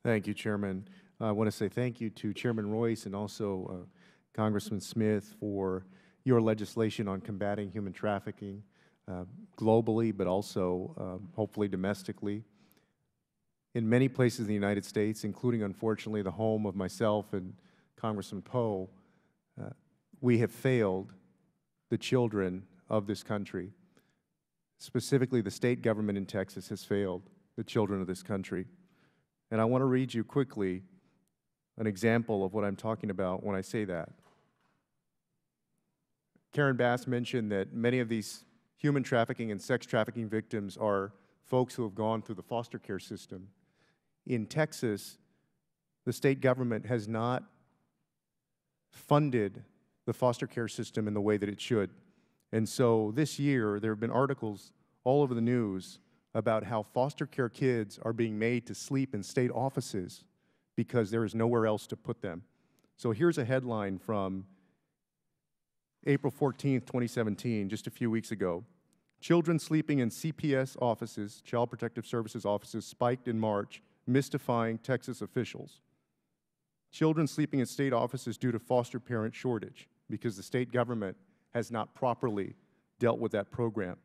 Thank you, Chairman. I want to say thank you to Chairman Royce and also Congressman Smith for your legislation on combating human trafficking globally, but also hopefully domestically. In many places in the United States, including, unfortunately, the home of myself and Congressman Poe, we have failed the children of this country. Specifically, the state government in Texas has failed the children of this country. And I want to read you quickly an example of what I'm talking about when I say that. Karen Bass mentioned that many of these human trafficking and sex trafficking victims are folks who have gone through the foster care system. In Texas, the state government has not funded the foster care system in the way that it should. And so this year, there have been articles all over the news about how foster care kids are being made to sleep in state offices because there is nowhere else to put them. So here's a headline from April 14th, 2017, just a few weeks ago. Children sleeping in CPS offices, Child Protective Services offices, spiked in March, mystifying Texas officials. Children sleeping in state offices due to foster parent shortage because the state government has not properly dealt with that program.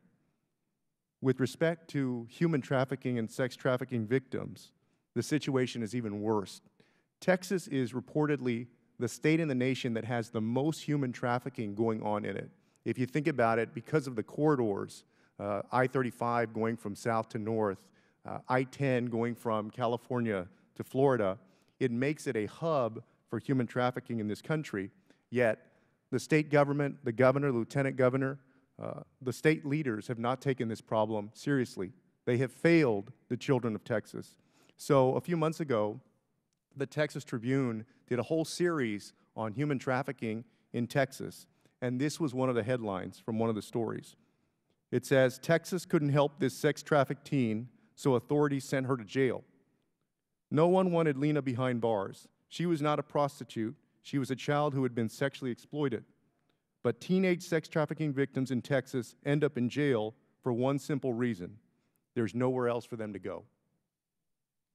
With respect to human trafficking and sex trafficking victims, the situation is even worse. Texas is reportedly the state in the nation that has the most human trafficking going on in it. If you think about it, because of the corridors, I-35 going from south to north, I-10 going from California to Florida, it makes it a hub for human trafficking in this country. Yet the state government, the governor, the lieutenant governor, the state leaders have not taken this problem seriously. They have failed the children of Texas. So a few months ago, the Texas Tribune did a whole series on human trafficking in Texas, and this was one of the headlines from one of the stories. It says, Texas couldn't help this sex-trafficked teen, so authorities sent her to jail. No one wanted Lena behind bars. She was not a prostitute. She was a child who had been sexually exploited. But teenage sex trafficking victims in Texas end up in jail for one simple reason. There's nowhere else for them to go.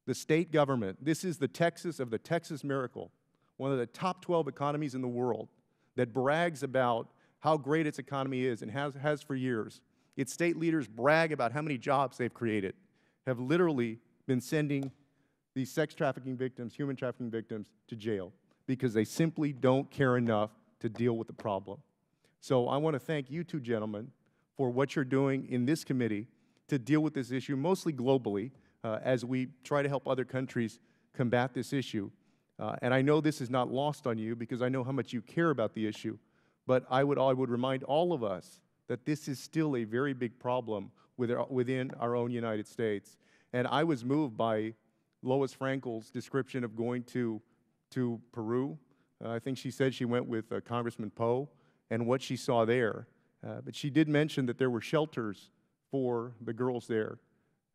The state government, this is the Texas of the Texas miracle, one of the top 12 economies in the world that brags about how great its economy is and has for years. Its state leaders brag about how many jobs they've created, have literally been sending these sex trafficking victims, human trafficking victims, to jail because they simply don't care enough to deal with the problem. So I want to thank you two gentlemen for what you're doing in this committee to deal with this issue, mostly globally, as we try to help other countries combat this issue. And I know this is not lost on you because I know how much you care about the issue, but I would remind all of us that this is still a very big problem within our own United States. And I was moved by Lois Frankel's description of going to Peru. I think she said she went with Congressman Poe and what she saw there. But she did mention that there were shelters for the girls there.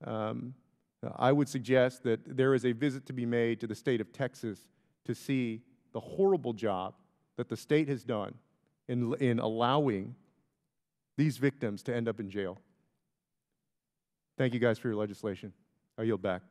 I would suggest that there is a visit to be made to the state of Texas to see the horrible job that the state has done in allowing these victims to end up in jail. Thank you guys for your legislation. I yield back.